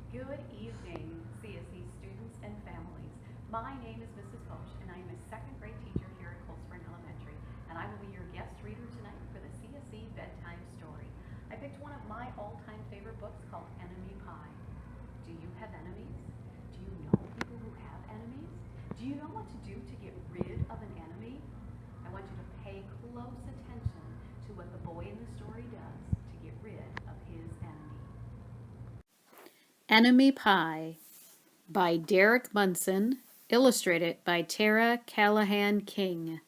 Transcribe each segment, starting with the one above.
Good evening, CSE students and families. My name is Mrs. Hoche, and I am a second grade teacher here at Cold Spring Elementary, and I will be your guest reader tonight for the CSE Bedtime Story. I picked one of my all-time favorite books called Enemy Pie. Do you have enemies? Do you know people who have enemies? Do you know what to do to get rid of an enemy? I want you to pay close attention to what the boy in the story does to get rid of his enemy. Enemy Pie by Derek Munson, illustrated by Tara Callahan King.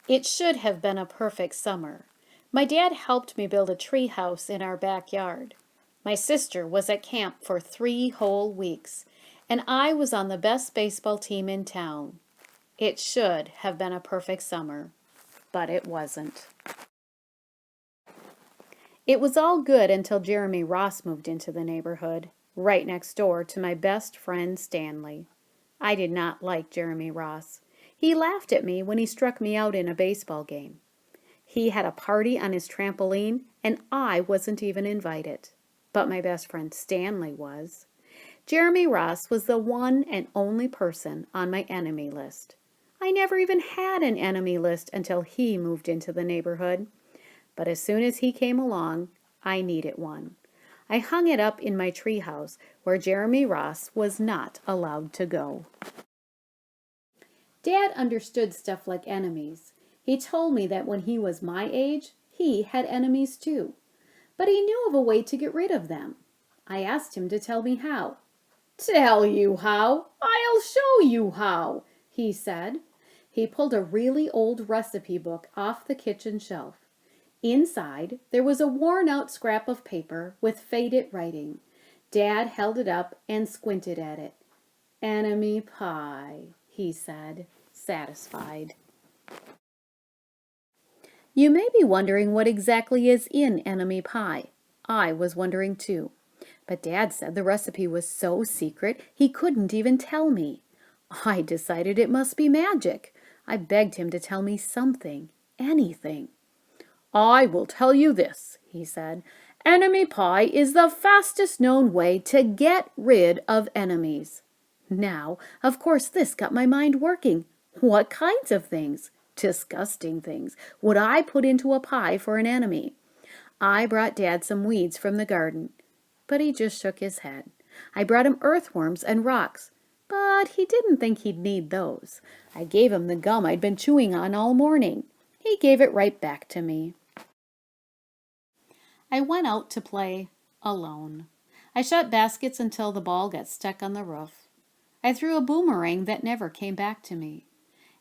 It should have been a perfect summer. My dad helped me build a tree house in our backyard. My sister was at camp for 3 whole weeks, and I was on the best baseball team in town. It should have been a perfect summer, but it wasn't. It was all good until Jeremy Ross moved into the neighborhood, right next door to my best friend Stanley. I did not like Jeremy Ross. He laughed at me when he struck me out in a baseball game. He had a party on his trampoline, and I wasn't even invited. But my best friend Stanley was. Jeremy Ross was the one and only person on my enemy list. I never even had an enemy list until he moved into the neighborhood. But as soon as he came along, I needed one. I hung it up in my treehouse where Jeremy Ross was not allowed to go. Dad understood stuff like enemies. He told me that when he was my age, he had enemies too. But he knew of a way to get rid of them. I asked him to tell me how. "Tell you how? I'll show you how," he said. He pulled a really old recipe book off the kitchen shelf. Inside, there was a worn-out scrap of paper with faded writing. Dad held it up and squinted at it. "Enemy pie," he said, satisfied. You may be wondering what exactly is in enemy pie. I was wondering too. But Dad said the recipe was so secret he couldn't even tell me. I decided it must be magic. I begged him to tell me something, anything. "I will tell you this," he said. "Enemy pie is the fastest known way to get rid of enemies." Now, of course, this got my mind working. What kinds of things, disgusting things, would I put into a pie for an enemy? I brought Dad some weeds from the garden, but he just shook his head. I brought him earthworms and rocks, but he didn't think he'd need those. I gave him the gum I'd been chewing on all morning. He gave it right back to me. I went out to play alone. I shot baskets until the ball got stuck on the roof. I threw a boomerang that never came back to me.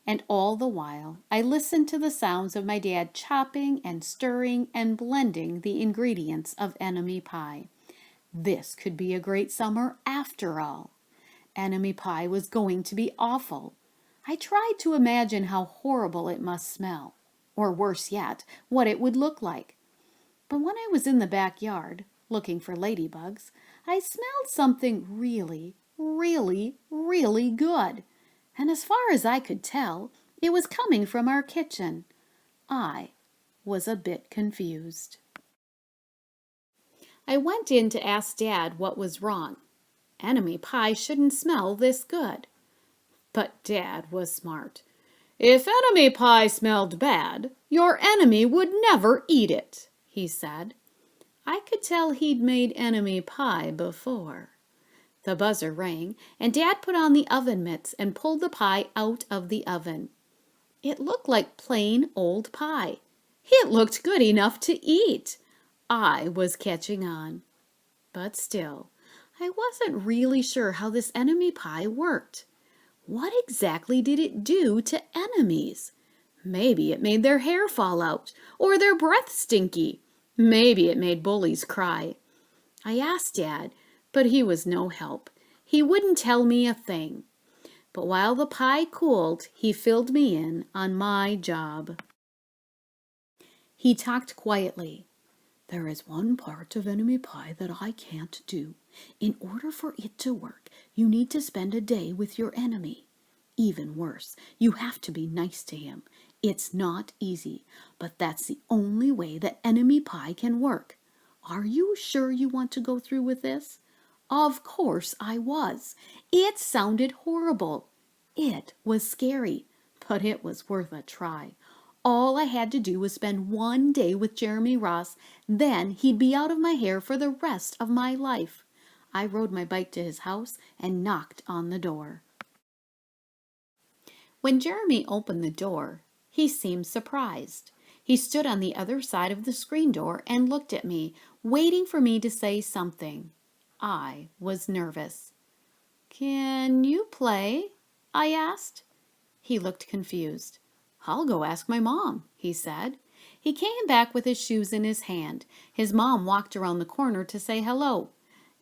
And all the while, I listened to the sounds of my dad chopping and stirring and blending the ingredients of enemy pie. This could be a great summer after all. Enemy pie was going to be awful. I tried to imagine how horrible it must smell, or worse yet, what it would look like. But when I was in the backyard, looking for ladybugs, I smelled something really, really, really good. And as far as I could tell, it was coming from our kitchen. I was a bit confused. I went in to ask Dad what was wrong. Enemy pie shouldn't smell this good. But Dad was smart. "If enemy pie smelled bad, your enemy would never eat it," he said. I could tell he'd made enemy pie before. The buzzer rang, and Dad put on the oven mitts and pulled the pie out of the oven. It looked like plain old pie. It looked good enough to eat. I was catching on. But still, I wasn't really sure how this enemy pie worked. What exactly did it do to enemies? Maybe it made their hair fall out, or their breath stinky. Maybe it made bullies cry. I asked Dad, but he was no help. He wouldn't tell me a thing. But while the pie cooled, he filled me in on my job. He talked quietly. "There is one part of enemy pie that I can't do. In order for it to work, you need to spend a day with your enemy. Even worse, you have to be nice to him. It's not easy, but that's the only way that enemy pie can work. "Are you sure you want to go through with this?" Of course I was. It sounded horrible. It was scary, but it was worth a try. All I had to do was spend one day with Jeremy Ross, then he'd be out of my hair for the rest of my life. I rode my bike to his house and knocked on the door. When Jeremy opened the door, he seemed surprised. He stood on the other side of the screen door and looked at me, waiting for me to say something. I was nervous. "Can you play?" I asked. He looked confused. "I'll go ask my mom," he said. He came back with his shoes in his hand. His mom walked around the corner to say hello.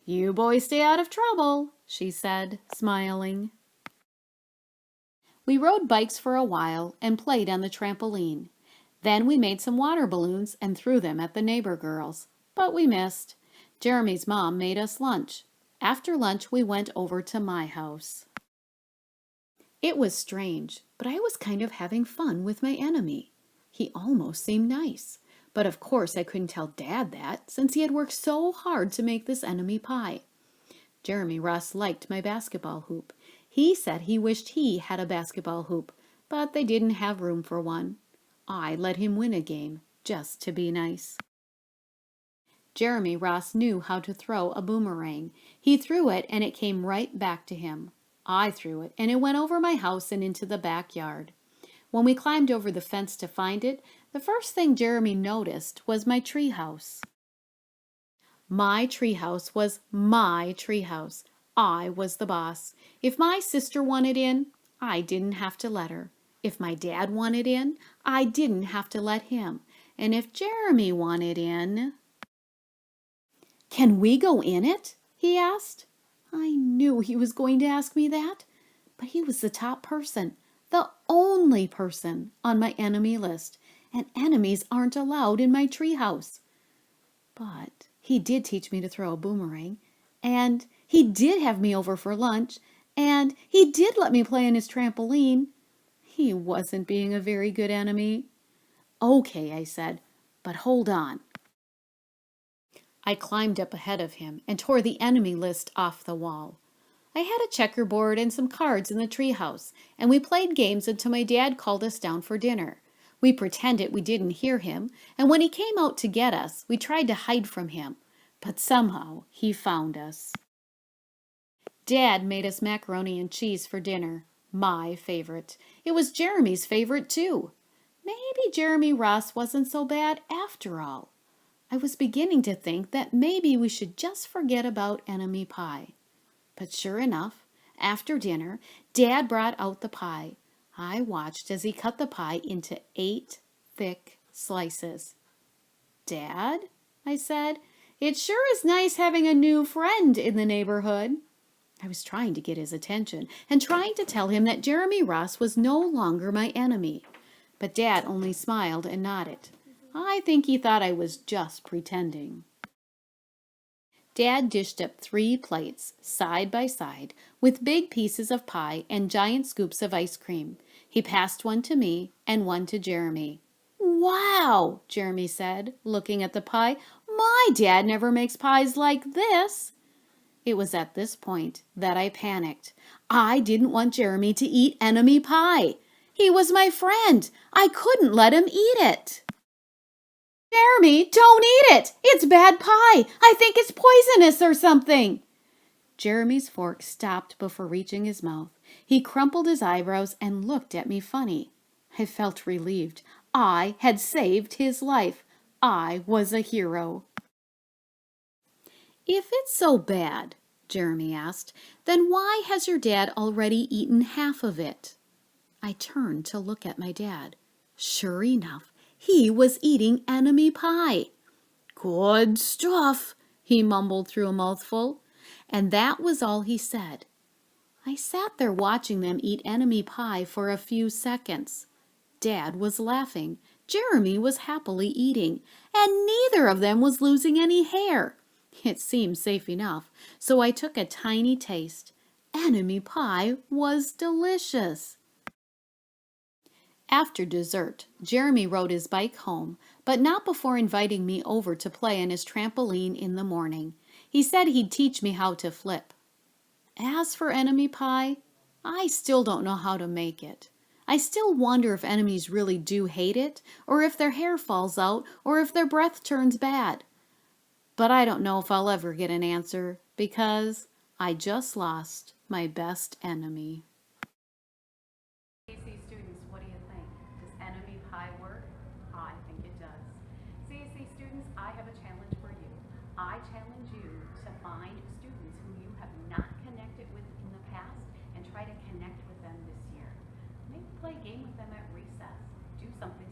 "You boys stay out of trouble," she said, smiling. We rode bikes for a while and played on the trampoline. Then we made some water balloons and threw them at the neighbor girls. But we missed. Jeremy's mom made us lunch. After lunch, we went over to my house. It was strange, but I was kind of having fun with my enemy. He almost seemed nice. But of course I couldn't tell Dad that, since he had worked so hard to make this enemy pie. Jeremy Ross liked my basketball hoop. He said he wished he had a basketball hoop, but they didn't have room for one. I let him win a game, just to be nice. Jeremy Ross knew how to throw a boomerang. He threw it and it came right back to him. I threw it and it went over my house and into the backyard. When we climbed over the fence to find it, the first thing Jeremy noticed was my treehouse. My treehouse was my treehouse. I was the boss. If my sister wanted in, I didn't have to let her. If my dad wanted in, I didn't have to let him. And if Jeremy wanted in... "Can we go in it?" he asked. I knew he was going to ask me that, but he was the top person, the only person on my enemy list, and enemies aren't allowed in my treehouse. But he did teach me to throw a boomerang, and he did have me over for lunch, and he did let me play on his trampoline. He wasn't being a very good enemy. "Okay," I said, "but hold on." I climbed up ahead of him and tore the enemy list off the wall. I had a checkerboard and some cards in the treehouse, and we played games until my dad called us down for dinner. We pretended we didn't hear him, and when he came out to get us, we tried to hide from him, but somehow he found us. Dad made us macaroni and cheese for dinner, my favorite. It was Jeremy's favorite too. Maybe Jeremy Ross wasn't so bad after all. I was beginning to think that maybe we should just forget about enemy pie. But sure enough, after dinner, Dad brought out the pie. I watched as he cut the pie into 8 thick slices. "Dad," I said, "it sure is nice having a new friend in the neighborhood." I was trying to get his attention and trying to tell him that Jeremy Ross was no longer my enemy. But Dad only smiled and nodded. I think he thought I was just pretending. Dad dished up 3 plates, side by side, with big pieces of pie and giant scoops of ice cream. He passed one to me and one to Jeremy. "Wow," Jeremy said, looking at the pie. "My dad never makes pies like this." It was at this point that I panicked. I didn't want Jeremy to eat enemy pie. He was my friend. I couldn't let him eat it. "Jeremy, don't eat it! It's bad pie! I think it's poisonous or something!" Jeremy's fork stopped before reaching his mouth. He crumpled his eyebrows and looked at me funny. I felt relieved. I had saved his life. I was a hero. "If it's so bad," Jeremy asked, "then why has your dad already eaten half of it?" I turned to look at my dad. Sure enough, he was eating enemy pie. "Good stuff," he mumbled through a mouthful. And that was all he said. I sat there watching them eat enemy pie for a few seconds. Dad was laughing. Jeremy was happily eating. And neither of them was losing any hair. It seemed safe enough, so I took a tiny taste. Enemy pie was delicious. After dessert, Jeremy rode his bike home, but not before inviting me over to play on his trampoline in the morning. He said he'd teach me how to flip. As for enemy pie, I still don't know how to make it. I still wonder if enemies really do hate it, or if their hair falls out, or if their breath turns bad. But I don't know if I'll ever get an answer, because I just lost my best enemy. CSE students, what do you think? Does enemy pie work? I think it does. CSE students, I have a challenge for you. I challenge you to find students who you have not connected with in the past and try to connect with them this year. Maybe play a game with them at recess. Do something